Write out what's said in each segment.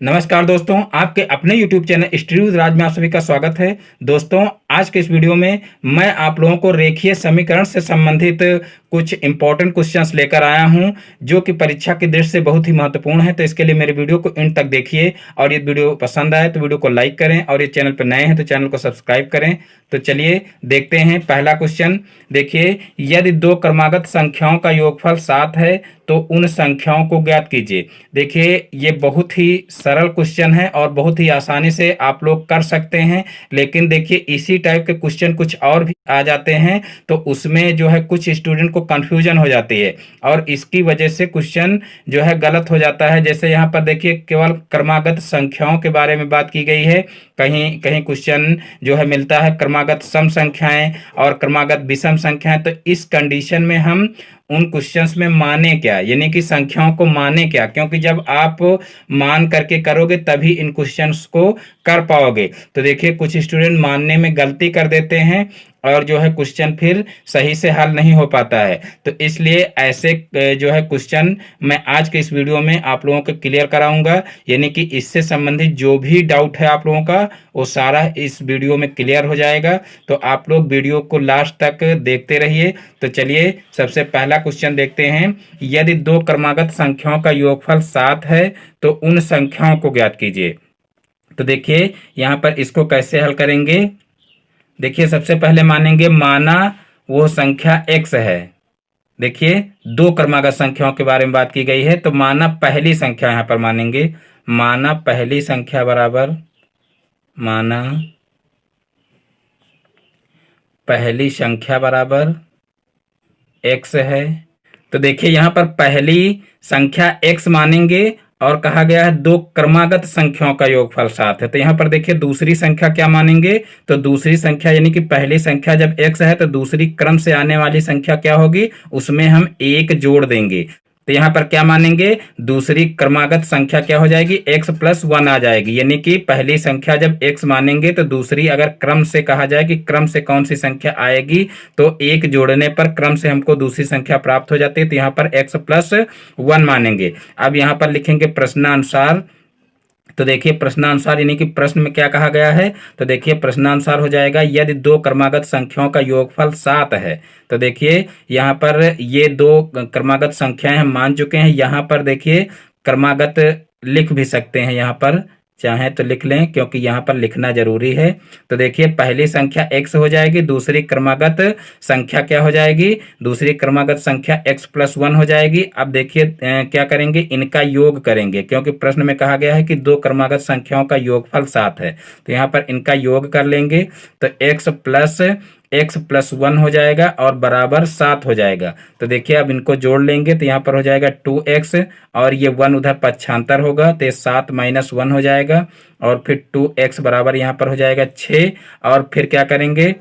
नमस्कार दोस्तों, आपके अपने YouTube चैनल स्टडी विद राज में आप सभी का स्वागत है। दोस्तों, आज के इस वीडियो में मैं आप लोगों को रेखीय समीकरण से संबंधित कुछ इंपॉर्टेंट क्वेश्चंस लेकर आया हूं, जो कि परीक्षा की दृष्टि से बहुत ही महत्वपूर्ण है। तो इसके लिए मेरे वीडियो को एंड तक देखिए, और ये वीडियो पसंद आए तो वीडियो को लाइक करें, और ये चैनल पर नए हैं तो चैनल को सब्सक्राइब करें। तो चलिए देखते हैं पहला क्वेश्चन। देखिए, यदि दो क्रमागत संख्याओं का योगफल 7 है तो उन संख्याओं को ज्ञात कीजिए। देखिए, ये बहुत ही सरल क्वेश्चन है और बहुत ही आसानी से आप लोग कर सकते हैं। लेकिन देखिए, इसी टाइप के क्वेश्चन कुछ और भी आ जाते हैं, तो उसमें जो है कुछ स्टूडेंट को कंफ्यूजन हो जाती है, और इसकी वजह से क्वेश्चन जो है गलत हो जाता है। जैसे यहाँ पर देखिए, केवल क्रमागत संख्याओं के बारे में बात की गई है। कहीं कहीं क्वेश्चन जो है मिलता है क्रमागत सम संख्याएं और क्रमागत विषम संख्याएं। तो इस कंडीशन में हम उन क्वेश्चंस में माने क्या, यानी कि संख्याओं को माने क्या, क्योंकि जब आप मान करके करोगे तभी इन क्वेश्चंस को कर पाओगे। तो देखिए, कुछ स्टूडेंट मानने में गलती कर देते हैं और जो है क्वेश्चन फिर सही से हल नहीं हो पाता है। तो इसलिए ऐसे जो है क्वेश्चन मैं आज के इस वीडियो में आप लोगों को क्लियर कराऊंगा, यानी कि इससे संबंधित जो भी डाउट है आप लोगों का वो सारा इस वीडियो में क्लियर हो जाएगा। तो आप लोग वीडियो को लास्ट तक देखते रहिए। तो चलिए सबसे पहला क्वेश्चन देखते हैं। यदि दो क्रमागत संख्याओं का योगफल 7 है तो उन संख्याओं को ज्ञात कीजिए। तो देखिए, यहां पर इसको कैसे हल करेंगे। देखिए, सबसे पहले मानेंगे माना वो संख्या x है। देखिए, दो क्रमागत संख्याओं के बारे में बात की गई है, तो माना पहली संख्या यहां पर मानेंगे। माना पहली संख्या बराबर, माना पहली संख्या बराबर x है। तो देखिए, यहां पर पहली संख्या x मानेंगे और कहा गया है दो क्रमागत संख्याओं का योगफल 7 है। तो यहां पर देखिए, दूसरी संख्या क्या मानेंगे। तो दूसरी संख्या यानी कि पहली संख्या जब x है तो दूसरी क्रम से आने वाली संख्या क्या होगी, उसमें हम 1 जोड़ देंगे। तो यहां पर क्या मानेंगे, दूसरी क्रमागत संख्या क्या हो जाएगी, x + 1 आ जाएगी। यानी कि पहली संख्या जब x मानेंगे तो दूसरी अगर क्रम से कहा जाए कि क्रम से कौन सी संख्या आएगी, तो 1 जोड़ने पर क्रम से हमको दूसरी संख्या प्राप्त हो जाती है। तो यहां पर x + 1 मानेंगे। अब यहां पर लिखेंगे प्रश्नानुसार। तो देखिए, प्रश्नानुसार यानी कि प्रश्न में क्या कहा गया है। तो देखिए, प्रश्नानुसार हो जाएगा यदि दो क्रमागत संख्याओं का योगफल 7 है। तो देखिए, यहाँ पर ये दो क्रमागत संख्याएं हम मान चुके हैं। यहाँ पर देखिए, क्रमागत लिख भी सकते हैं, यहाँ पर चाहे तो लिख लें, क्योंकि यहाँ पर लिखना जरूरी है। तो देखिए, पहली संख्या x हो जाएगी, दूसरी क्रमागत संख्या क्या हो जाएगी, दूसरी क्रमागत संख्या x + 1 हो जाएगी। अब देखिए क्या करेंगे, इनका योग करेंगे, क्योंकि प्रश्न में कहा गया है कि दो क्रमागत संख्याओं का योगफल 7 है। तो यहाँ पर इनका योग कर लेंगे, तो x + 1 हो जाएगा और बराबर 7 हो जाएगा। तो देखिए, अब इनको जोड़ लेंगे तो यहाँ पर हो जाएगा 2x, और ये 1 उधर पक्षांतर होगा तो 7 - 1 हो जाएगा, और फिर 2x बराबर यहाँ पर हो जाएगा 6। और फिर क्या करेंगे,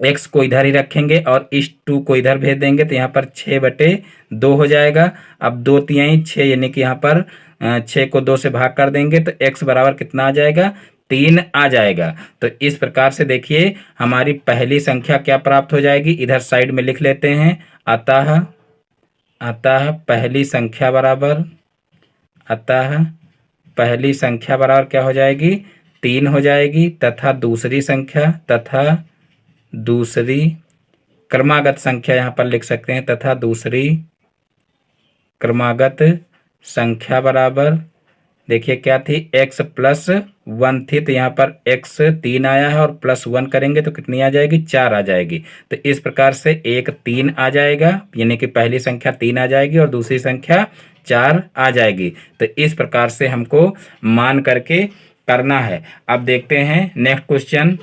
x को इधर ही रखेंगे और इस 2 को इधर भेज देंगे, तो यहाँ पर 6/2 हो जाएगा। अब 2 तिहाई 6, यानी कि यहाँ पर 6 को 2 से भाग कर देंगे तो x बराबर कितना आ जाएगा, 3 आ जाएगा। तो इस प्रकार से देखिए, हमारी पहली संख्या क्या प्राप्त हो जाएगी, इधर साइड में लिख लेते हैं। अतः पहली संख्या बराबर, अतः पहली संख्या बराबर क्या हो जाएगी, 3 हो जाएगी। तथा दूसरी संख्या, तथा दूसरी क्रमागत संख्या यहाँ पर लिख सकते हैं, तथा दूसरी क्रमागत संख्या बराबर देखिए क्या थी, x + 1 थी। तो यहाँ पर x 3 आया है और +1 करेंगे तो कितनी आ जाएगी, 4 आ जाएगी। तो इस प्रकार से एक 3 आ जाएगा, यानी कि पहली संख्या 3 आ जाएगी और दूसरी संख्या 4 आ जाएगी। तो इस प्रकार से हमको मान करके करना है। अब देखते हैं नेक्स्ट क्वेश्चन।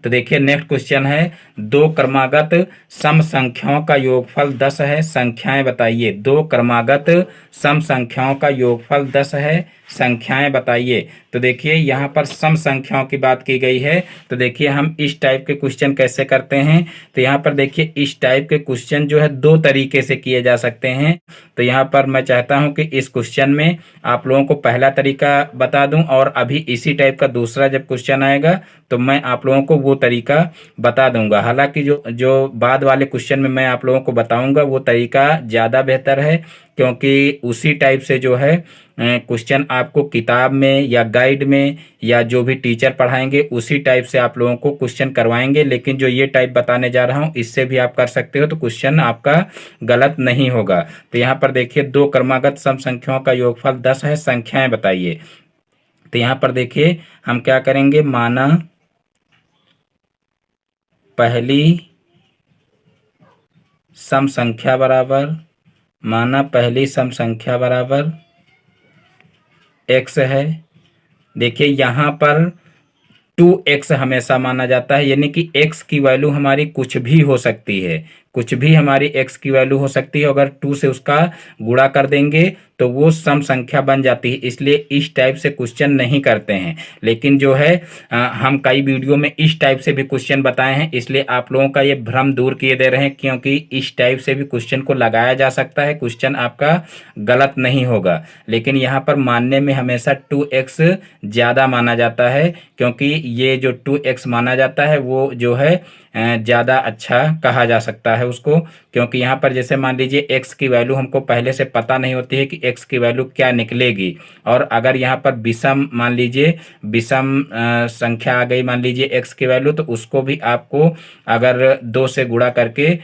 तो देखिए, नेक्स्ट क्वेश्चन है, दो क्रमागत सम संख्याओं का योगफल 10 है, संख्याएं बताइए। दो क्रमागत सम संख्याओं का योगफल 10 है, संख्याएं बताइए। तो देखिए, यहाँ पर सम संख्याओं की बात की गई है। तो देखिए, हम इस टाइप के क्वेश्चन कैसे करते हैं। तो यहाँ पर देखिए, इस टाइप के क्वेश्चन जो है दो तरीके से किए जा सकते हैं। तो यहाँ पर मैं चाहता हूं कि इस क्वेश्चन में आप लोगों को पहला तरीका बता दूं, और अभी इसी टाइप का दूसरा जब क्वेश्चन आएगा तो मैं आप लोगों को वो तरीका बता दूंगा। हालांकि जो बाद वाले क्वेश्चन में मैं आप लोगों को बताऊंगा वो तरीका ज्यादा बेहतर है, क्योंकि उसी टाइप से जो है क्वेश्चन आपको किताब में या गाइड में या जो भी टीचर पढ़ाएंगे उसी टाइप से आप लोगों को क्वेश्चन करवाएंगे। लेकिन जो ये टाइप बताने जा रहा हूं इससे भी आप कर सकते हो, तो क्वेश्चन आपका गलत नहीं होगा। तो यहाँ पर देखिए, दो क्रमागत सम संख्याओं का योगफल 10 है, संख्याएं बताइए। तो यहाँ पर देखिए हम क्या करेंगे, माना पहली सम संख्या बराबर, माना पहली सम संख्या बराबर x है। देखिए यहाँ पर 2x हमेशा माना जाता है, यानी कि x की वैल्यू हमारी कुछ भी हो सकती है, कुछ भी हमारी x की वैल्यू हो सकती है। अगर 2 से उसका गुणा कर देंगे तो वो सम संख्या बन जाती है, इसलिए इस टाइप से क्वेश्चन नहीं करते हैं। लेकिन जो है हम कई वीडियो में इस टाइप से भी क्वेश्चन बताए हैं, इसलिए आप लोगों का ये भ्रम दूर किए दे रहे हैं, क्योंकि इस टाइप से भी क्वेश्चन को लगाया जा सकता है, क्वेश्चन आपका गलत नहीं होगा। लेकिन यहाँ पर मानने में हमेशा 2x ज़्यादा माना जाता है, क्योंकि ये जो 2x माना जाता है वो जो है ज़्यादा अच्छा कहा जा सकता है उसको। क्योंकि यहाँ पर जैसे मान लीजिए x की वैल्यू हमको पहले से पता नहीं होती है कि x की वैल्यू क्या निकलेगी, और अगर यहाँ पर विषम मान लीजिए विषम संख्या आ गई मान लीजिए x की वैल्यू, तो उसको भी आपको अगर 2 से गुणा करके,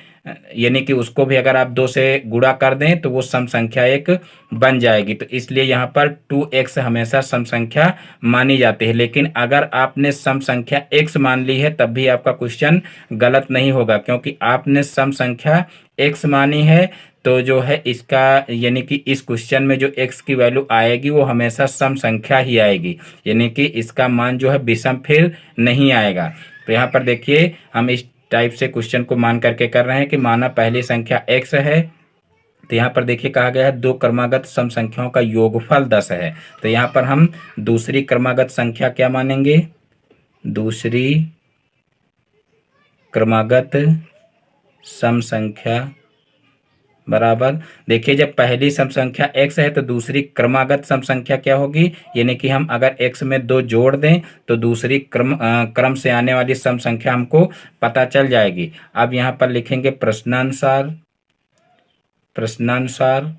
यानी कि उसको भी अगर आप 2 से गुणा कर दें तो वो सम संख्या एक बन जाएगी। तो इसलिए यहाँ पर 2x हमेशा सम संख्या मानी जाती है। लेकिन अगर आपने सम संख्या x मान ली है तब भी आपका क्वेश्चन गलत नहीं होगा, क्योंकि आपने सम संख्या x मानी है तो जो है इसका, यानी कि इस क्वेश्चन में जो x की वैल्यू आएगी वो हमेशा सम संख्या ही आएगी, यानी कि इसका मान जो है विषम फिर नहीं आएगा। तो यहाँ पर देखिए हम इस टाइप से क्वेश्चन को मान करके कर रहे हैं कि माना पहली संख्या x है, तो यहाँ पर देखिए कहा गया है दो क्रमागत सम संख्याओं का योगफल 10 है। तो यहाँ पर हम दूसरी क्रमागत संख्या क्या मानेंगे, दूसरी क्रमागत सम संख्या बराबर, देखिए जब पहली सम संख्या x है तो दूसरी क्रमागत सम संख्या क्या होगी, यानी कि हम अगर x में 2 जोड़ दें तो दूसरी क्रम से आने वाली सम संख्या हमको पता चल जाएगी। अब यहाँ पर लिखेंगे प्रश्नानुसार, प्रश्नानुसार।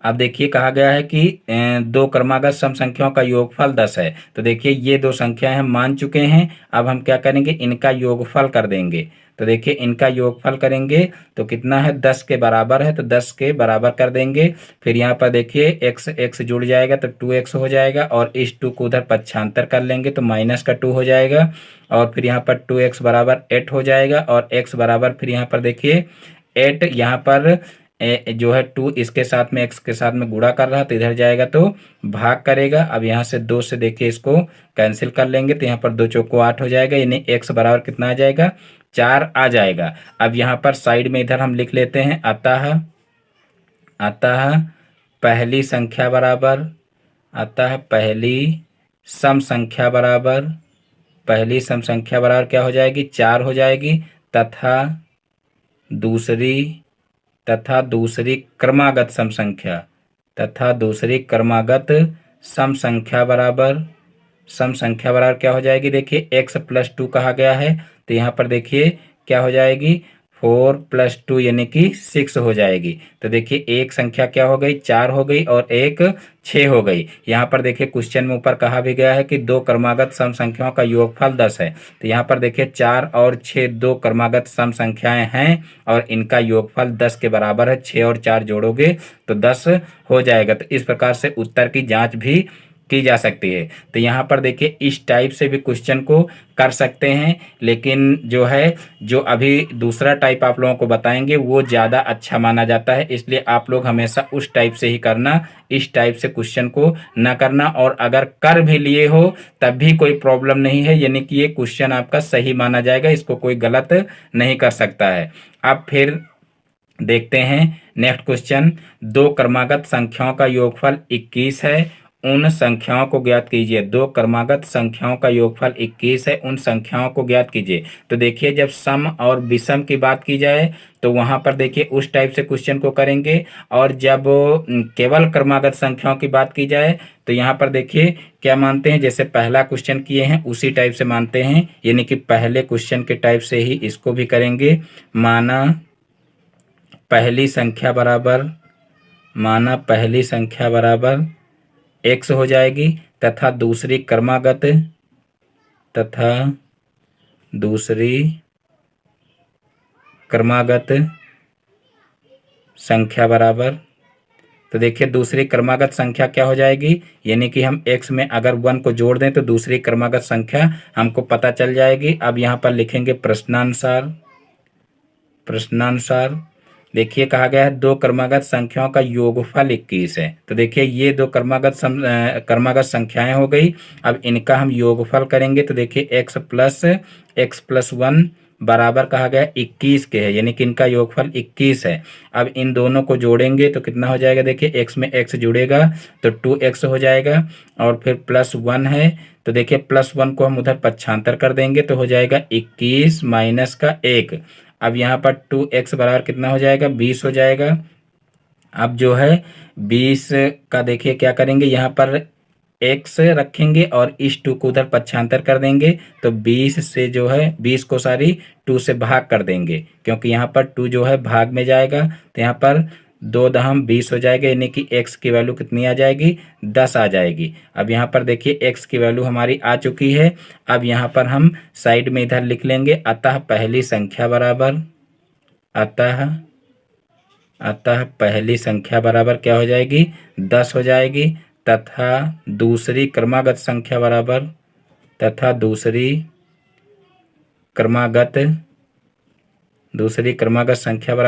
अब देखिए कहा गया है कि दो क्रमागत सम संख्याओं का योगफल 10 है। तो देखिए ये दो संख्याएं हम मान चुके हैं, अब हम क्या करेंगे, इनका योगफल कर देंगे। तो देखिए इनका योगफल करेंगे तो कितना है, 10 के बराबर है, तो 10 के बराबर कर देंगे। फिर यहाँ पर देखिए x जुड़ जाएगा तो 2x हो जाएगा, और इस 2 को उधर पक्षांतर कर लेंगे तो माइनस का 2 हो जाएगा, और फिर यहाँ पर 2x बराबर 8 हो जाएगा, और x बराबर फिर यहाँ पर देखिए 8, यहाँ पर जो है 2 इसके साथ में x के साथ में गुणा कर रहा तो इधर जाएगा तो भाग करेगा। अब यहाँ से 2 से देखिए इसको कैंसिल कर लेंगे तो यहाँ पर 2 चौको 8 हो जाएगा, यानी x बराबर कितना आ जाएगा, 4 आ जाएगा। अब यहाँ पर साइड में इधर हम लिख लेते हैं अतः, अतः पहली संख्या बराबर, अतः पहली सम संख्या बराबर, पहली सम संख्या बराबर क्या हो जाएगी, 4 हो जाएगी, तथा दूसरी क्रमागत सम संख्या, तथा दूसरी क्रमागत सम संख्या बराबर, सम संख्या बराबर क्या हो जाएगी, देखिए x + 2 कहा गया है तो यहाँ पर देखिए क्या हो जाएगी, 4 + 2 यानी कि 6 हो जाएगी। तो देखिए एक संख्या क्या हो गई, 4 हो गई, और एक 6 हो गई। यहाँ पर देखिए क्वेश्चन में ऊपर कहा भी गया है कि दो क्रमागत सम संख्याओं का योगफल 10 है। तो यहाँ पर देखिए 4 और 6 दो क्रमागत सम संख्याएं हैं, और इनका योगफल 10 के बराबर है। 6 और 4 जोड़ोगे तो 10 हो जाएगा। तो इस प्रकार से उत्तर की जांच भी की जा सकती है। तो यहाँ पर देखिए इस टाइप से भी क्वेश्चन को कर सकते हैं, लेकिन जो है जो अभी दूसरा टाइप आप लोगों को बताएंगे वो ज़्यादा अच्छा माना जाता है, इसलिए आप लोग हमेशा उस टाइप से ही करना, इस टाइप से क्वेश्चन को ना करना। और अगर कर भी लिए हो तब भी कोई प्रॉब्लम नहीं है, यानी कि ये क्वेश्चन आपका सही माना जाएगा, इसको कोई गलत नहीं कर सकता है। अब फिर देखते हैं नेक्स्ट क्वेश्चन, दो क्रमागत संख्याओं का योगफल 21 है, उन संख्याओं को ज्ञात कीजिए। दो क्रमागत संख्याओं का योगफल 21 है, उन संख्याओं को ज्ञात कीजिए। तो देखिए जब सम और विषम की बात की जाए तो वहां पर देखिए उस टाइप से क्वेश्चन को करेंगे, और जब केवल क्रमागत संख्याओं की बात की जाए तो यहाँ पर देखिए क्या मानते हैं, जैसे पहला क्वेश्चन किए हैं उसी टाइप से मानते हैं, यानी कि पहले क्वेश्चन के टाइप से ही इसको भी करेंगे। माना पहली संख्या बराबर माना पहली संख्या बराबर x हो जाएगी तथा दूसरी क्रमागत संख्या बराबर, तो देखिए दूसरी क्रमागत संख्या क्या हो जाएगी, यानी कि हम x में अगर 1 को जोड़ दें तो दूसरी क्रमागत संख्या हमको पता चल जाएगी। अब यहाँ पर लिखेंगे प्रश्नानुसार देखिए कहा गया है दो क्रमागत संख्याओं का योगफल 21 है। तो देखिए ये दो क्रमागत संख्याएं हो गई। अब इनका हम योगफल करेंगे तो देखिए x प्लस 1 बराबर कहा गया 21 के है, यानी कि इनका योगफल 21 है। अब इन दोनों को जोड़ेंगे तो कितना हो जाएगा, देखिए x में x जुड़ेगा तो 2x हो जाएगा और फिर प्लस 1 है तो देखिए प्लस 1 को हम उधर पक्षांतर कर देंगे तो हो जाएगा 21 माइनस का 1। अब यहाँ पर 2x बराबर कितना हो जाएगा, 20 हो जाएगा। अब जो है 20 का देखिए क्या करेंगे, यहाँ पर x रखेंगे और इस 2 को उधर पक्षांतर कर देंगे तो 20 से जो है 20 को सारी 2 से भाग कर देंगे, क्योंकि यहाँ पर 2 जो है भाग में जाएगा तो यहाँ पर 2 दहम 20 हो जाएगा, यानी कि x की वैल्यू कितनी आ जाएगी, 10 आ जाएगी। अब यहाँ पर देखिए x की वैल्यू हमारी आ चुकी है। अब यहाँ पर हम साइड में इधर लिख लेंगे अतः पहली संख्या बराबर क्या हो जाएगी, 10 हो जाएगी तथा दूसरी क्रमागत संख्या बराबर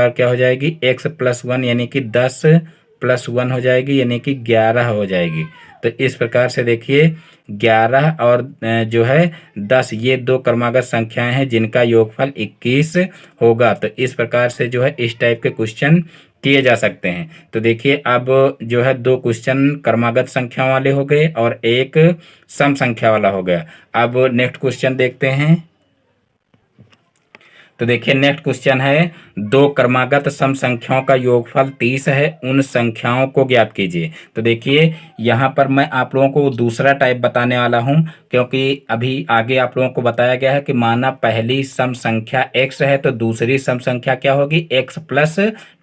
क्या हो जाएगी, x प्लस 1 यानी कि 10 प्लस 1 हो जाएगी, यानी कि 11 हो जाएगी। तो इस प्रकार से देखिए 11 और जो है 10 ये दो क्रमागत संख्याएं हैं जिनका योगफल 21 होगा। तो इस प्रकार से जो है इस टाइप के क्वेश्चन किए जा सकते हैं। तो देखिए अब जो है 2 क्वेश्चन क्रमागत संख्या वाले हो गए और एक सम संख्या वाला हो गया। अब नेक्स्ट क्वेश्चन देखते हैं। तो देखिए नेक्स्ट क्वेश्चन है दो क्रमागत सम संख्याओं का योगफल 30 है, उन संख्याओं को ज्ञात कीजिए। तो देखिए यहाँ पर मैं आप लोगों को दूसरा टाइप बताने वाला हूँ, क्योंकि अभी आगे आप लोगों को बताया गया है कि माना पहली सम संख्या x है तो दूसरी सम संख्या क्या होगी, x प्लस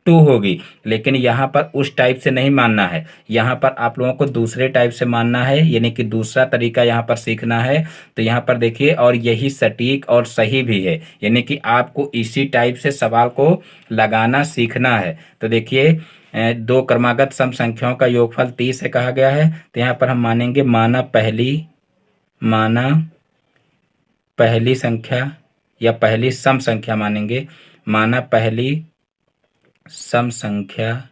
2 होगी। लेकिन यहाँ पर उस टाइप से नहीं मानना है, यहाँ पर आप लोगों को दूसरे टाइप से मानना है, यानी कि दूसरा तरीका यहाँ पर सीखना है। तो यहाँ पर देखिए और यही सटीक और सही भी है, यानी कि आपको इसी टाइप से सवाल को लगाना सीखना है। तो देखिए दो क्रमागत सम संख्याओं का योगफल 30 है कहा गया है। तो यहाँ पर हम मानेंगे माना पहली संख्या या पहली सम संख्या मानेंगे, माना पहली सम संख्या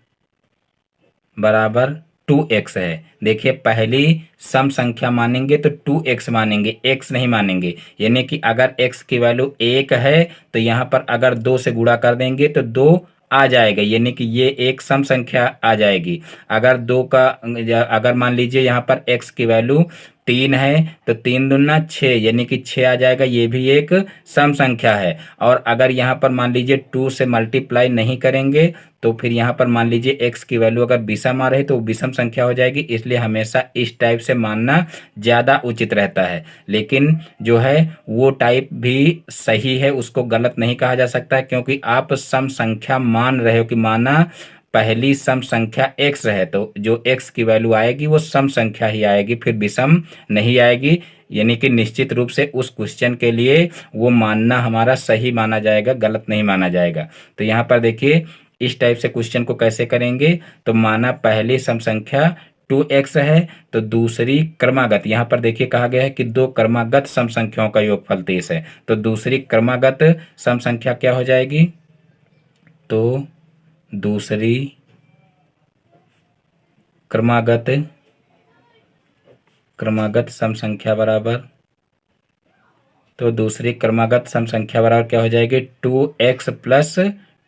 बराबर 2x है। देखिए पहली सम संख्या मानेंगे तो 2x मानेंगे, x नहीं मानेंगे, यानी कि अगर x की वैल्यू 1 है तो यहाँ पर अगर 2 से गुणा कर देंगे तो 2 आ जाएगा, यानी कि ये एक सम संख्या आ जाएगी। अगर मान लीजिए यहाँ पर x की वैल्यू 3 है तो 3 दूना 6, यानी कि 6 आ जाएगा, ये भी एक सम संख्या है। और अगर यहाँ पर मान लीजिए 2 से मल्टीप्लाई नहीं करेंगे तो फिर यहाँ पर मान लीजिए x की वैल्यू अगर विषम आ रही तो वो विषम संख्या हो जाएगी, इसलिए हमेशा इस टाइप से मानना ज़्यादा उचित रहता है। लेकिन जो है वो टाइप भी सही है, उसको गलत नहीं कहा जा सकता, क्योंकि आप सम संख्या मान रहे हो कि माना पहली सम संख्या x है तो जो x की वैल्यू आएगी वो सम संख्या ही आएगी, फिर विषम नहीं आएगी, यानी कि निश्चित रूप से उस क्वेश्चन के लिए वो मानना हमारा सही माना जाएगा, गलत नहीं माना जाएगा। तो यहाँ पर देखिए इस टाइप से क्वेश्चन को कैसे करेंगे, तो माना पहली सम संख्या 2x है तो दूसरी क्रमागत, यहाँ पर देखिए कहा गया है कि दो क्रमागत सम संख्याओं का योगफल 30 है, तो दूसरी क्रमागत सम संख्या क्या हो जाएगी, तो दूसरी क्रमागत सम संख्या बराबर, तो दूसरी क्रमागत सम संख्या बराबर क्या हो जाएगी, 2x प्लस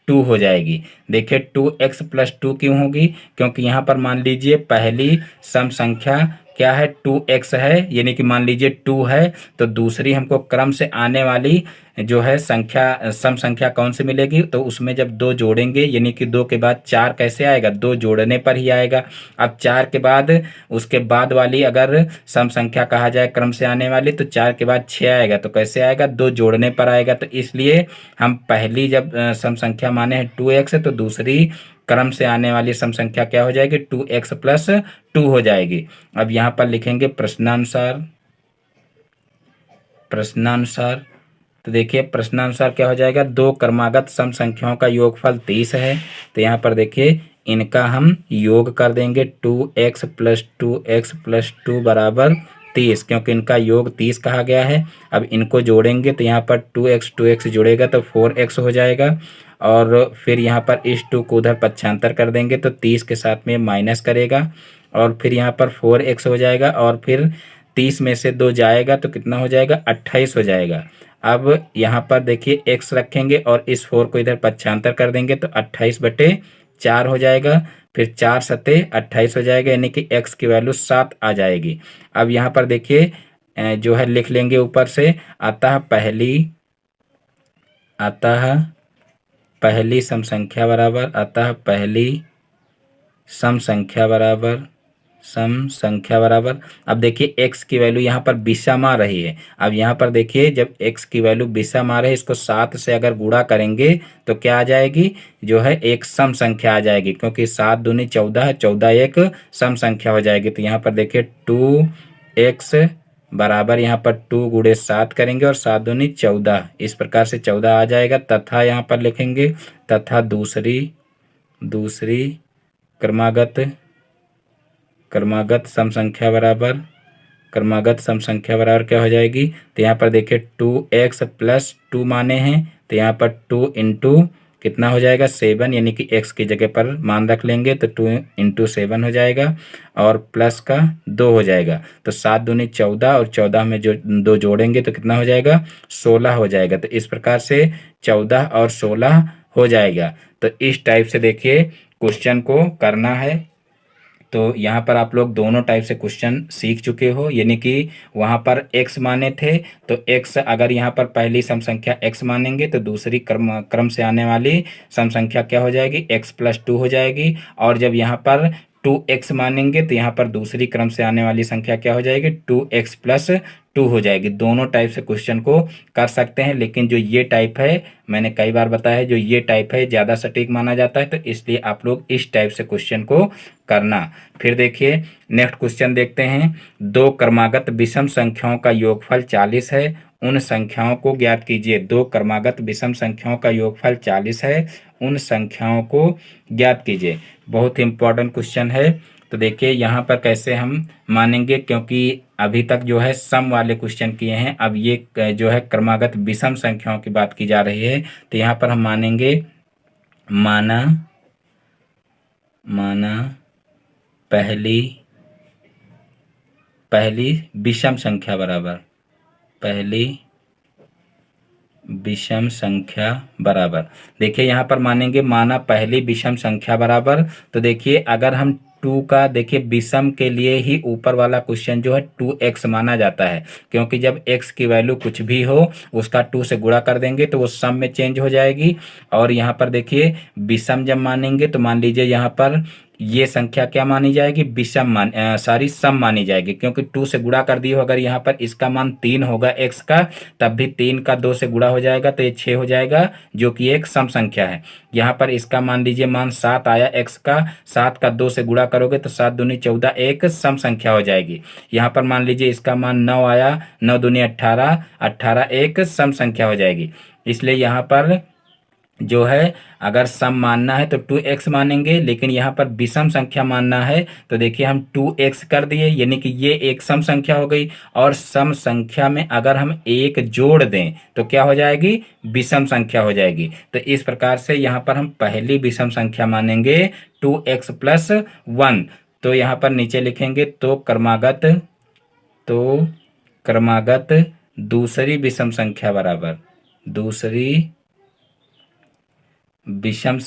2 हो जाएगी। देखिए 2x प्लस 2 क्यों होगी, क्योंकि यहाँ पर मान लीजिए पहली सम संख्या क्या है, 2x है, यानी कि मान लीजिए 2 है तो दूसरी हमको क्रम से आने वाली जो है संख्या सम संख्या कौन सी मिलेगी, तो उसमें जब 2 जोड़ेंगे यानी कि 2 के बाद 4 कैसे आएगा, 2 जोड़ने पर ही आएगा। अब 4 के बाद उसके बाद वाली अगर सम संख्या कहा जाए क्रम से आने वाली तो 4 के बाद 6 आएगा, तो कैसे आएगा, 2 जोड़ने पर आएगा। तो इसलिए हम पहली जब सम संख्या माने हैं 2x तो दूसरी क्रम से आने वाली सम संख्या क्या हो जाएगी, 2x प्लस 2 हो जाएगी। अब यहाँ पर लिखेंगे प्रश्नानुसार। प्रश्नानुसार तो देखिए प्रश्नानुसार क्या हो जाएगा, दो क्रमागत सम संख्याओं का योगफल 30 है। तो यहाँ पर देखिए इनका हम योग कर देंगे, 2x प्लस 2x प्लस 2 बराबर 30, क्योंकि इनका योग 30 कहा गया है। अब इनको जोड़ेंगे तो यहाँ पर 2x जुड़ेगा तो 4x हो जाएगा, और फिर यहाँ पर इस 2 को उधर पक्षांतर कर देंगे तो 30 के साथ में माइनस करेगा, और फिर यहाँ पर 4x हो जाएगा, और फिर 30 में से 2 जाएगा तो कितना हो जाएगा, 28 हो जाएगा। अब यहाँ पर देखिए x रखेंगे और इस 4 को इधर पक्षांतर कर देंगे तो 28/4 हो जाएगा, फिर 4 सते 28 हो जाएगा, यानी कि x की वैल्यू 7 आ जाएगी। अब यहाँ पर देखिए जो है लिख लेंगे ऊपर से, अतः पहली सम संख्या बराबर, अतः पहली सम संख्या बराबर। अब देखिए x की वैल्यू यहाँ पर विषम आ रही है। अब यहाँ पर देखिए जब x की वैल्यू विषम आ रही है, इसको 7 से अगर गुणा करेंगे तो क्या आ जाएगी, जो है एक सम संख्या आ जाएगी, क्योंकि 7 दूनी 14 है, 14 एक सम संख्या हो जाएगी। तो यहाँ पर देखिए 2x बराबर यहाँ पर 2 गुणे 7 करेंगे और 7 दूनी 14, इस प्रकार से 14 आ जाएगा। तथा यहाँ पर लिखेंगे तथा दूसरी क्रमागत सम संख्या बराबर क्या हो जाएगी, तो यहाँ पर देखिए 2x प्लस 2 माने हैं, तो यहाँ पर 2 इंटू कितना हो जाएगा, 7, यानी कि x की जगह पर मान रख लेंगे तो 2 इंटू 7 हो जाएगा, और प्लस का 2 हो जाएगा। तो 7 दूनी 14 और 14 में जो 2 जोड़ेंगे तो कितना हो जाएगा, 16 हो जाएगा। तो इस प्रकार से 14 और 16 हो जाएगा। तो इस टाइप से देखिए क्वेश्चन को करना है। तो यहाँ पर आप लोग दोनों टाइप से क्वेश्चन सीख चुके हो, यानी कि वहाँ पर x माने थे तो x अगर यहाँ पर पहली सम संख्या x मानेंगे तो दूसरी क्रम से आने वाली सम संख्या क्या हो जाएगी, x प्लस 2 हो जाएगी। और जब यहाँ पर 2x मानेंगे तो यहाँ पर दूसरी क्रम से आने वाली संख्या क्या हो जाएगी, 2x प्लस 2 हो जाएगी। दोनों टाइप से क्वेश्चन को कर सकते हैं, लेकिन जो ये टाइप है, मैंने कई बार बताया है, जो ये टाइप है ज़्यादा सटीक माना जाता है, तो इसलिए आप लोग इस टाइप से क्वेश्चन को करना। फिर देखिए नेक्स्ट क्वेश्चन देखते हैं, दो क्रमागत विषम संख्याओं का योगफल 40 है, उन संख्याओं को ज्ञात कीजिए। दो क्रमागत विषम संख्याओं का योगफल 40 है, उन संख्याओं को ज्ञात कीजिए। बहुत ही इंपॉर्टेंट क्वेश्चन है। तो देखिए यहाँ पर कैसे हम मानेंगे, क्योंकि अभी तक जो है सम वाले क्वेश्चन किए हैं, अब ये जो है क्रमागत विषम संख्याओं की बात की जा रही है। तो यहाँ पर हम मानेंगे माना पहली विषम संख्या बराबर, पहली विषम संख्या बराबर। देखिए यहाँ पर मानेंगे माना पहली विषम संख्या बराबर। तो देखिए अगर हम 2 का देखिए विषम के लिए ही ऊपर वाला क्वेश्चन जो है 2x माना जाता है, क्योंकि जब x की वैल्यू कुछ भी हो उसका 2 से गुणा कर देंगे तो वो सम में चेंज हो जाएगी। और यहाँ पर देखिए विषम जब मानेंगे तो मान लीजिए यहाँ पर ये संख्या क्या मानी जाएगी, सम मानी जाएगी, क्योंकि 2 से गुणा कर दी हो। अगर यहाँ पर इसका मान 3 होगा x का, तब भी 3 का 2 से गुणा हो जाएगा तो ये 6 हो जाएगा, जो कि एक सम संख्या है। यहाँ पर इसका मान लीजिए मान 7 आया x का, 7 का 2 से गुणा करोगे तो 7 दूनी 14 एक सम संख्या हो जाएगी। यहाँ पर मान लीजिए इसका मान 9 आया, 9 दूनी 18, 18 एक सम संख्या हो जाएगी। इसलिए यहाँ पर जो है अगर सम मानना है तो 2x मानेंगे, लेकिन यहाँ पर विषम संख्या मानना है तो देखिए हम 2x कर दिए, यानी कि ये एक सम संख्या हो गई। और सम संख्या में अगर हम एक जोड़ दें तो क्या हो जाएगी, विषम संख्या हो जाएगी। तो इस प्रकार से यहाँ पर हम पहली विषम संख्या मानेंगे 2x प्लस 1। तो यहाँ पर नीचे लिखेंगे तो क्रमागत दूसरी विषम संख्या बराबर, दूसरी विषम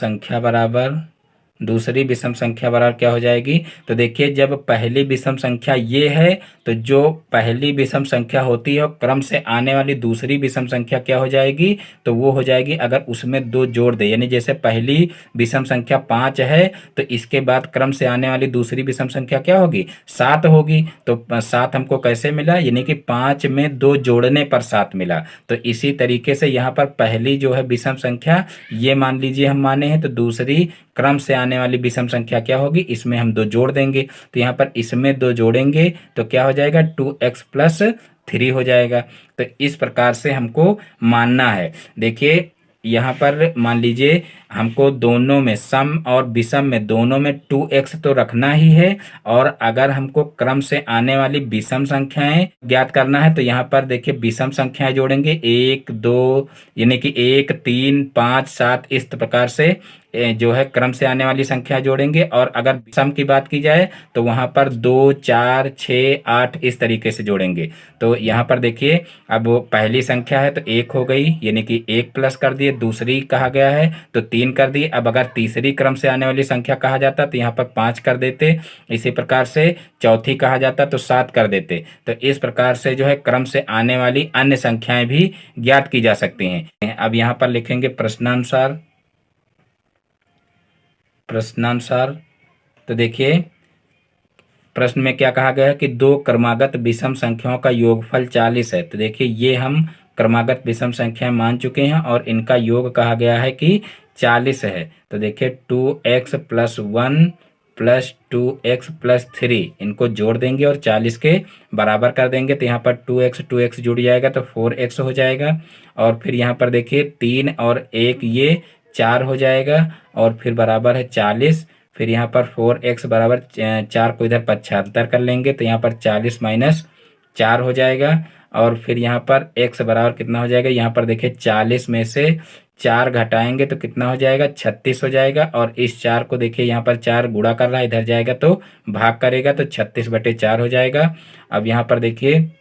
संख्या बराबर क्या हो जाएगी। तो देखिए जब पहली विषम संख्या ये है तो जो पहली विषम संख्या होती है क्रम से आने वाली दूसरी विषम संख्या क्या हो जाएगी, तो वो हो जाएगी अगर उसमें 2 जोड़ दे, यानी जैसे पहली विषम संख्या 5 है तो इसके बाद क्रम से आने वाली दूसरी विषम संख्या क्या होगी, 7 होगी। तो 7 हमको कैसे मिला, यानी कि 5 में 2 जोड़ने पर 7 मिला। तो इसी तरीके से यहाँ पर पहली जो है विषम संख्या ये मान लीजिए हम माने हैं, तो दूसरी क्रम से आने आने वाली विषम संख्या क्या होगी, इसमें हम 2 जोड़ देंगे। तो यहाँ पर इसमें 2 जोड़ेंगे तो क्या हो जाएगा, 2x+3 हो जाएगा। तो इस प्रकार से हमको मानना है। देखिए यहाँ पर मान लीजिए हमको दोनों में, सम और विषम में, दोनों में 2x तो रखना ही है, और अगर हमको क्रम से आने वाली विषम संख्याएं ज्ञात करना है तो यहाँ पर देखिए विषम संख्याएं जोड़ेंगे, 1 2, यानी कि 1 3 5 7, इस प्रकार से जो है क्रम से आने वाली संख्या जोड़ेंगे। और अगर सम की बात की जाए तो वहां पर 2 4 6 8 इस तरीके से जोड़ेंगे। तो यहाँ पर देखिए अब वो पहली संख्या है तो 1 हो गई, यानी कि 1 प्लस कर दिए, दूसरी कहा गया है तो 3 कर दिए। अब अगर तीसरी क्रम से आने वाली संख्या कहा जाता तो यहाँ पर 5 कर देते, इसी प्रकार से चौथी कहा जाता तो 7 कर देते। तो इस प्रकार से जो है क्रम से आने वाली अन्य संख्याएं भी ज्ञात की जा सकती हैं। अब यहाँ पर लिखेंगे प्रश्नानुसार। तो देखिए प्रश्न में क्या कहा गया है कि 2 क्रमागत विषम संख्याओं का योगफल 40 है। तो देखिए ये हम क्रमागत विषम संख्याएं मान चुके हैं और इनका योग कहा गया है कि 40 है। तो देखिए 2x+1 प्लस 2x+3 इनको जोड़ देंगे और 40 के बराबर कर देंगे। तो यहाँ पर 2x जुड़ जाएगा तो 4x हो जाएगा। और फिर यहाँ पर देखिए 3 और 1 ये 4 हो जाएगा, और फिर बराबर है 40। फिर यहाँ पर 4x बराबर 4 को इधर 75 कर लेंगे तो यहाँ पर 40 माइनस 4 हो जाएगा। और फिर यहाँ पर x बराबर कितना हो जाएगा, यहाँ पर देखिए 40 में से 4 घटाएंगे तो कितना हो जाएगा, 36 हो जाएगा। और इस 4 को देखिए यहाँ पर 4 गुणा कर रहा है, इधर जाएगा तो भाग करेगा तो 36/4 हो जाएगा। अब यहाँ पर देखिए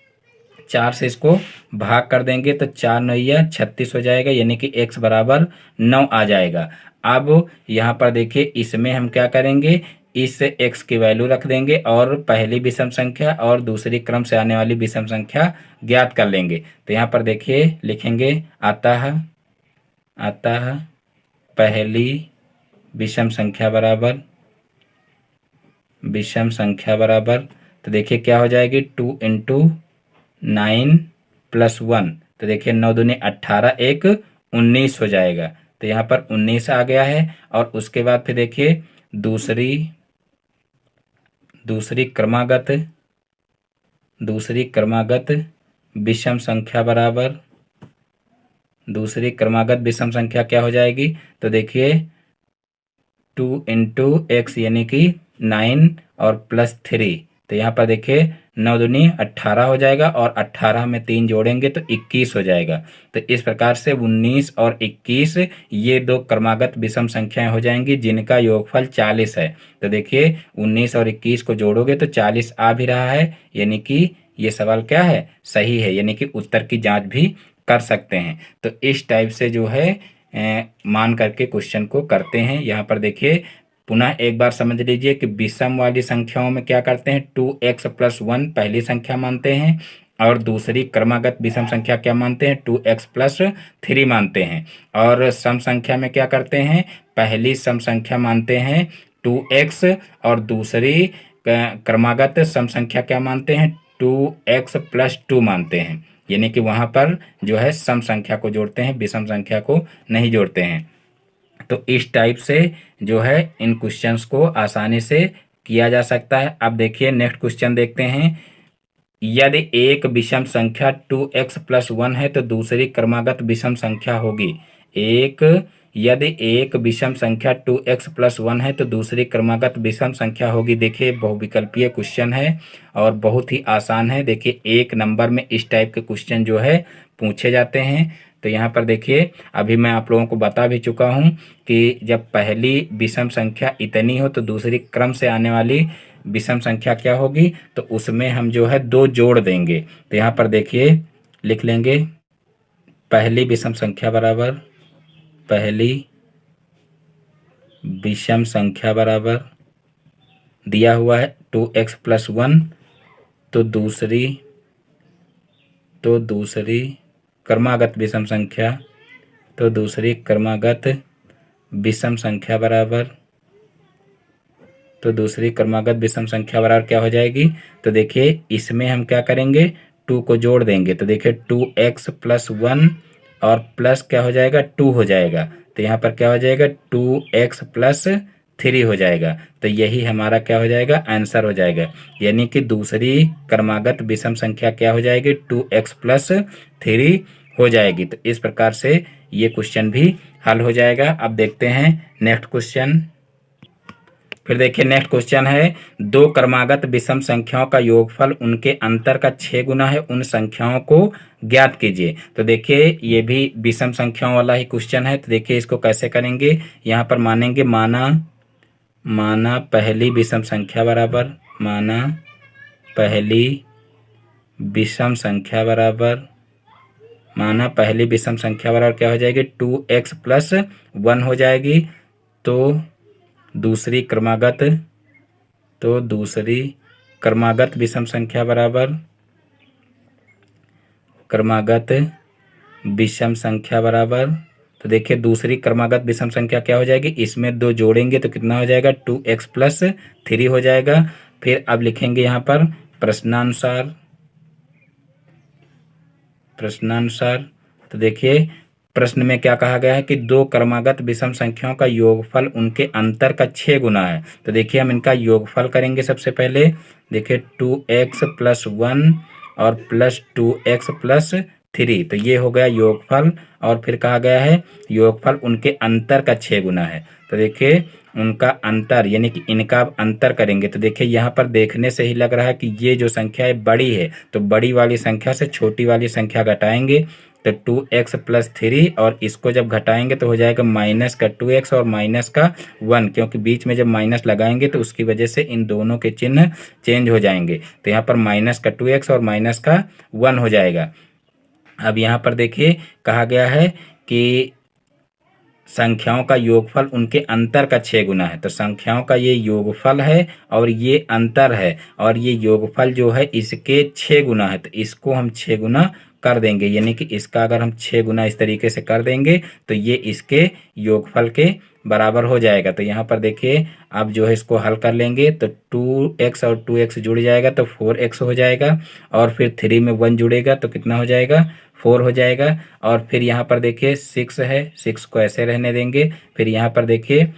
4 से इसको भाग कर देंगे तो 4 9 36 हो जाएगा, यानी कि x बराबर 9 आ जाएगा। अब यहाँ पर देखिए इसमें हम क्या करेंगे, इस x की वैल्यू रख देंगे और पहली विषम संख्या और दूसरी क्रम से आने वाली विषम संख्या ज्ञात कर लेंगे। तो यहाँ पर देखिए लिखेंगे अतः पहली विषम संख्या बराबर तो देखिए क्या हो जाएगी, 2 × 9 + 1। तो देखिए 9 दूनी 18, 1 19 हो जाएगा। तो यहाँ पर 19 आ गया है। और उसके बाद फिर देखिए दूसरी क्रमागत विषम संख्या क्या हो जाएगी, तो देखिए 2 × x यानी कि 9 और +3। तो यहाँ पर देखिए 9 दूनी 18 हो जाएगा और 18 में 3 जोड़ेंगे तो 21 हो जाएगा। तो इस प्रकार से 19 और 21 ये 2 क्रमागत विषम संख्याएं हो जाएंगी जिनका योगफल 40 है। तो देखिए 19 और 21 को जोड़ोगे तो 40 आ भी रहा है, यानी कि ये सवाल क्या है, सही है, यानी कि उत्तर की जांच भी कर सकते हैं। तो इस टाइप से जो है मान करके क्वेश्चन को करते हैं। यहाँ पर देखिए पुनः एक बार समझ लीजिए कि विषम वाली संख्याओं में क्या करते हैं, 2x+1 पहली संख्या मानते हैं और दूसरी क्रमागत विषम संख्या क्या मानते हैं, 2x+3 मानते हैं। और सम संख्या में क्या करते हैं, पहली सम संख्या मानते हैं 2x और दूसरी क्रमागत सम संख्या क्या मानते हैं, 2x+2 मानते हैं। यानी कि वहां पर जो है सम संख्या को जोड़ते हैं, विषम संख्या को नहीं जोड़ते हैं। तो इस टाइप से जो है इन क्वेश्चंस को आसानी से किया जा सकता है। अब देखिए नेक्स्ट क्वेश्चन देखते हैं। यदि एक विषम संख्या 2x+1 है तो दूसरी क्रमागत विषम संख्या होगी। यदि एक विषम संख्या 2x+1 है तो दूसरी क्रमागत विषम संख्या होगी। देखिए बहुविकल्पीय क्वेश्चन है और बहुत ही आसान है। देखिए 1 नंबर में इस टाइप के क्वेश्चन जो है पूछे जाते हैं। तो यहाँ पर देखिए अभी मैं आप लोगों को बता भी चुका हूँ कि जब पहली विषम संख्या इतनी हो तो दूसरी क्रम से आने वाली विषम संख्या क्या होगी, तो उसमें हम जो है 2 जोड़ देंगे। तो यहाँ पर देखिए लिख लेंगे पहली विषम संख्या बराबर दिया हुआ है 2x+1, तो दूसरी क्रमागत विषम संख्या, बराबर क्या हो जाएगी, तो देखिए इसमें हम क्या करेंगे, 2 को जोड़ देंगे। तो देखिए 2x+1 और प्लस क्या हो जाएगा, 2 हो जाएगा। तो यहाँ पर क्या हो जाएगा 2x+3 3 हो जाएगा। तो यही हमारा क्या हो जाएगा, आंसर हो जाएगा। यानी कि दूसरी क्रमागत विषम संख्या क्या हो जाएगी, 2x प्लस 3 हो जाएगी। तो इस प्रकार से ये क्वेश्चन भी हल हो जाएगा। अब देखते हैं नेक्स्ट क्वेश्चन। फिर देखिए नेक्स्ट क्वेश्चन है, दो क्रमागत विषम संख्याओं का योगफल उनके अंतर का 6 गुना है, उन संख्याओं को ज्ञात कीजिए। तो देखिए ये भी विषम संख्याओं वाला ही क्वेश्चन है। तो देखिए इसको कैसे करेंगे, यहाँ पर मानेंगे माना पहली विषम संख्या बराबर, माना पहली विषम संख्या बराबर, माना पहली विषम संख्या बराबर क्या हो जाएगी, 2x प्लस 1 हो जाएगी। तो दूसरी क्रमागत विषम संख्या बराबर, क्रमागत विषम संख्या बराबर, तो देखिए दूसरी क्रमागत विषम संख्या क्या हो जाएगी, इसमें 2 जोड़ेंगे तो कितना हो जाएगा, 2x प्लस 3 हो जाएगा। फिर अब लिखेंगे यहाँ पर प्रश्नानुसार। तो देखिए प्रश्न में क्या कहा गया है कि दो क्रमागत विषम संख्याओं का योगफल उनके अंतर का 6 गुना है। तो देखिए हम इनका योगफल करेंगे। सबसे पहले देखिए 2x प्लस 1 और प्लस 2x प्लस 3, तो ये हो गया योगफल। और फिर कहा गया है योगफल उनके अंतर का 6 गुना है। तो देखिए उनका अंतर यानी कि इनका अंतर करेंगे। तो देखिए यहाँ पर देखने से ही लग रहा है कि ये जो संख्या है बड़ी है, तो बड़ी वाली संख्या से छोटी वाली संख्या घटाएंगे तो 2x प्लस 3, और इसको जब घटाएंगे तो हो जाएगा माइनस का 2x और माइनस का 1, क्योंकि बीच में जब माइनस लगाएंगे तो उसकी वजह से इन दोनों के चिन्ह चेंज हो जाएंगे। तो यहाँ पर माइनस का 2x और माइनस का 1 हो जाएगा। अब यहाँ पर देखिए कहा गया है कि संख्याओं का योगफल उनके अंतर का 6 गुना है। तो संख्याओं का ये योगफल है और ये अंतर है, और ये योगफल जो है इसके 6 गुना है। तो इसको हम 6 गुना कर देंगे, यानी कि इसका अगर हम 6 गुना इस तरीके से कर देंगे तो ये इसके योगफल के बराबर हो जाएगा। तो यहाँ पर देखिए अब जो है इसको हल कर लेंगे तो 2x और 2x जुड़ जाएगा तो 4x हो जाएगा, और फिर 3 में 1 जुड़ेगा तो कितना हो जाएगा, 4 हो जाएगा। और फिर यहाँ पर देखिए 6 है, 6 को ऐसे रहने देंगे। फिर यहाँ पर देखिए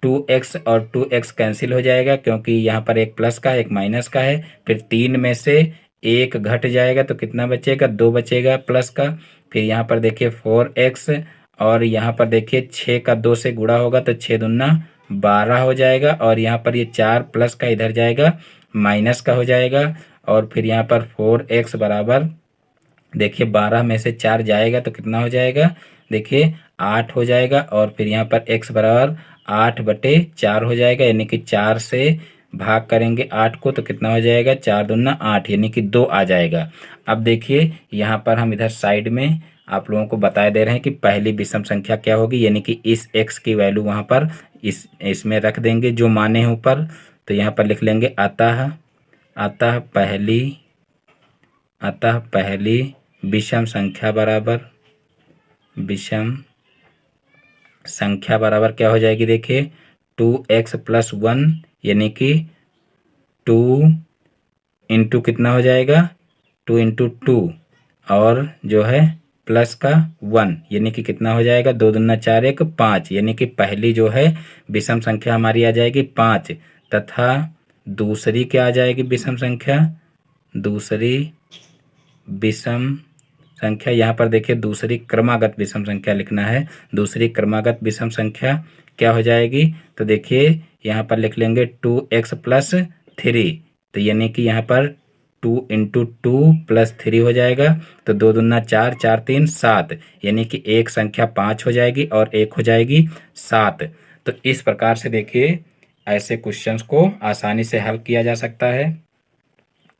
2x और 2x कैंसिल हो जाएगा, क्योंकि यहाँ पर एक प्लस का है एक माइनस का है। फिर 3 में से 1 घट जाएगा तो कितना बचेगा, 2 बचेगा प्लस का। फिर यहाँ पर देखिए 4x, और यहाँ पर देखिए 6 का 2 से गुणा होगा तो 6 दूना 12 हो जाएगा, और यहाँ पर ये 4 प्लस का इधर जाएगा माइनस का हो जाएगा। और फिर यहाँ पर 4x बराबर देखिए 12 में से 4 जाएगा तो कितना हो जाएगा, देखिए 8 हो जाएगा। और फिर यहाँ पर x बराबर 8/4 हो जाएगा, यानी कि 4 से भाग करेंगे 8 को तो कितना हो जाएगा, 4 दूना 8, यानी कि 2 आ जाएगा। अब देखिए यहाँ पर हम इधर साइड में आप लोगों को बता दे रहे हैं कि पहली विषम संख्या क्या होगी, यानी कि इस x की वैल्यू वहाँ पर इसमें रख देंगे जो माने हैं ऊपर। तो यहाँ पर लिख लेंगे अतः पहली विषम संख्या बराबर क्या हो जाएगी, देखिए 2x प्लस 1, यानी कि 2 इंटू कितना हो जाएगा, 2 इंटू 2, और जो है प्लस का 1, यानी कि कितना हो जाएगा, 2 दूना 4 1 5, यानी कि पहली जो है विषम संख्या हमारी आ जाएगी 5, तथा दूसरी क्या आ जाएगी विषम संख्या, दूसरी विषम संख्या यहाँ पर देखिए दूसरी क्रमागत विषम संख्या लिखना है। दूसरी क्रमागत विषम संख्या क्या हो जाएगी, तो देखिए यहाँ पर लिख लेंगे 2x प्लस 3, तो यानी कि यहाँ पर 2 इंटू 2 प्लस 3 हो जाएगा। तो 2 दूना 4, 4 3 7, यानी कि एक संख्या 5 हो जाएगी और एक हो जाएगी 7। तो इस प्रकार से देखिए ऐसे क्वेश्चंस को आसानी से हल किया जा सकता है।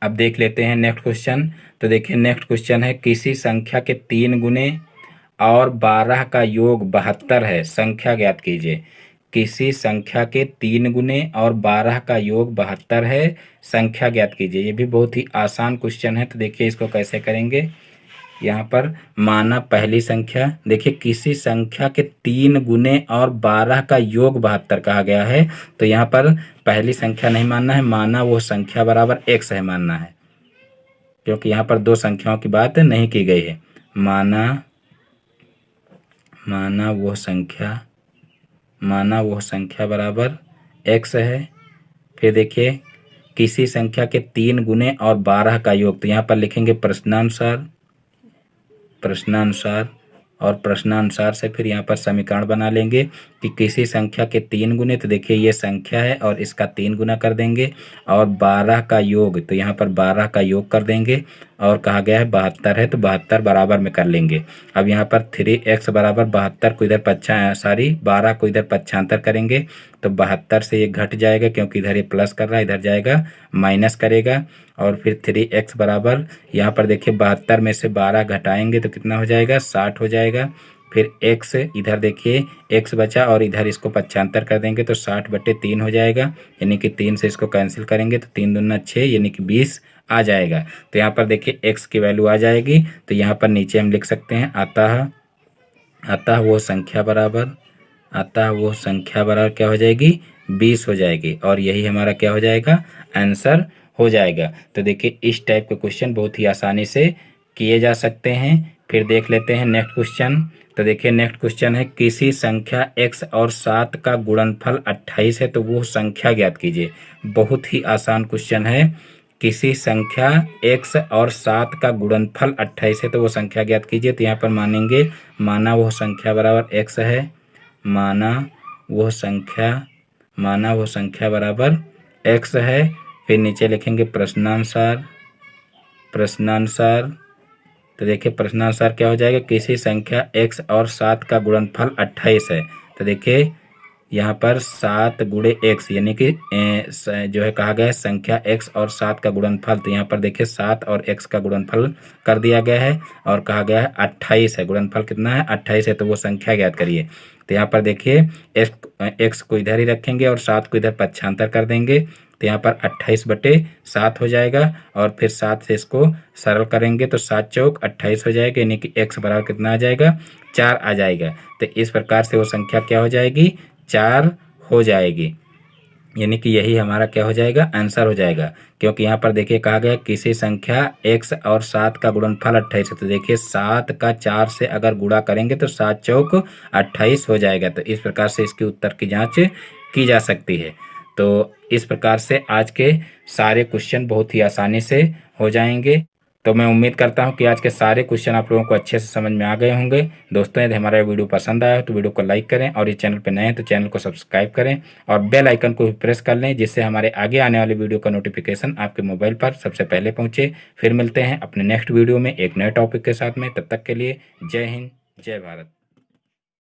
अब देख लेते हैं नेक्स्ट क्वेश्चन। तो देखिए नेक्स्ट क्वेश्चन है, किसी संख्या के 3 गुने और 12 का योग 72 है, संख्या ज्ञात कीजिए। किसी संख्या के 3 गुने और 12 का योग 72 है, संख्या ज्ञात कीजिए। ये भी बहुत ही आसान क्वेश्चन है। तो देखिए इसको कैसे करेंगे, यहाँ पर माना पहली संख्या, देखिए किसी संख्या के 3 गुने और 12 का योग 72 कहा गया है। तो यहाँ पर पहली संख्या नहीं मानना है, माना वो संख्या बराबर x है मानना है, क्योंकि यहाँ पर दो संख्याओं की बात नहीं की गई है। माना वो संख्या बराबर x है। फिर देखिए किसी संख्या के 3 गुने और 12 का योग, तो यहाँ पर लिखेंगे प्रश्नानुसार, प्रश्नानुसार और प्रश्नानुसार से फिर यहाँ पर समीकरण बना लेंगे कि किसी संख्या के 3 गुने, तो देखिए ये संख्या है और इसका 3 गुना कर देंगे, और 12 का योग, तो यहाँ पर 12 का योग कर देंगे, और कहा गया है 72 है तो 72 बराबर में कर लेंगे। अब यहाँ पर 3x बराबर 72 को इधर 12 को इधर पक्षांतर करेंगे तो 72 से ये घट जाएगा, क्योंकि इधर ये प्लस कर रहा है, इधर जाएगा माइनस करेगा, और फिर 3x बराबर यहाँ पर देखिए 72 में से 12 घटाएंगे तो कितना हो जाएगा, 60 हो जाएगा। फिर x इधर देखिए x बचा और इधर इसको पक्षांतर कर देंगे तो 60/3 हो जाएगा, यानी कि 3 से इसको कैंसिल करेंगे तो 3 दूना 6 यानी कि 20 आ जाएगा। तो यहाँ पर देखिए x की वैल्यू आ जाएगी, तो यहाँ पर नीचे हम लिख सकते हैं अतः वो संख्या बराबर क्या हो जाएगी, 20 हो जाएगी, और यही हमारा क्या हो जाएगा, आंसर हो जाएगा। तो देखिए इस टाइप के क्वेश्चन बहुत ही आसानी से किए जा सकते हैं। फिर देख लेते हैं नेक्स्ट क्वेश्चन। तो देखिए नेक्स्ट क्वेश्चन है किसी संख्या x और 7 का गुणनफल 28 है तो वो संख्या ज्ञात कीजिए। बहुत ही आसान क्वेश्चन है। किसी संख्या x और 7 का गुणनफल 28 है तो वो संख्या ज्ञात कीजिए। तो यहाँ पर माना वो संख्या बराबर x है, माना वो संख्या बराबर x है। फिर नीचे लिखेंगे प्रश्नानुसार, तो देखिए प्रश्नानुसार क्या हो जाएगा, किसी संख्या x और 7 का गुणनफल 28 है। तो देखिए यहाँ पर 7 गुणे x यानी कि जो है कहा गया है संख्या x और 7 का गुणनफल, तो यहाँ पर देखिए 7 और x का गुणनफल कर दिया गया है और कहा गया है 28 है, गुणनफल कितना है 28 है, तो वो संख्या ज्ञात करिए। तो यहाँ पर देखिए x को इधर ही रखेंगे और 7 को इधर पक्षांतर कर देंगे, तो यहाँ पर 28/7 हो जाएगा, और फिर 7 से इसको सरल करेंगे तो 7 चौक 28 हो जाएगा, यानी कि x बराबर कितना आ जाएगा, 4 आ जाएगा। तो इस प्रकार से वो संख्या क्या हो जाएगी, 4 हो जाएगी, यानी कि यही हमारा क्या हो जाएगा, आंसर हो जाएगा। क्योंकि यहाँ पर देखिए कहा गया किसी संख्या x और 7 का गुणनफल 28 है, तो देखिए 7 का 4 से अगर गुणा करेंगे तो 7 चौक 28 हो जाएगा। तो इस प्रकार से इसके उत्तर की जांच की जा सकती है। तो इस प्रकार से आज के सारे क्वेश्चन बहुत ही आसानी से हो जाएंगे। तो मैं उम्मीद करता हूं कि आज के सारे क्वेश्चन आप लोगों को अच्छे से समझ में आ गए होंगे। दोस्तों यदि हमारा वीडियो पसंद आया हो तो वीडियो को लाइक करें, और ये चैनल पर नए हैं तो चैनल को सब्सक्राइब करें और बेल आइकन को भी प्रेस कर लें, जिससे हमारे आगे आने वाले वीडियो का नोटिफिकेशन आपके मोबाइल पर सबसे पहले पहुंचे। फिर मिलते हैं अपने नेक्स्ट वीडियो में एक नए टॉपिक के साथ में। तब तक के लिए जय हिंद, जय भारत।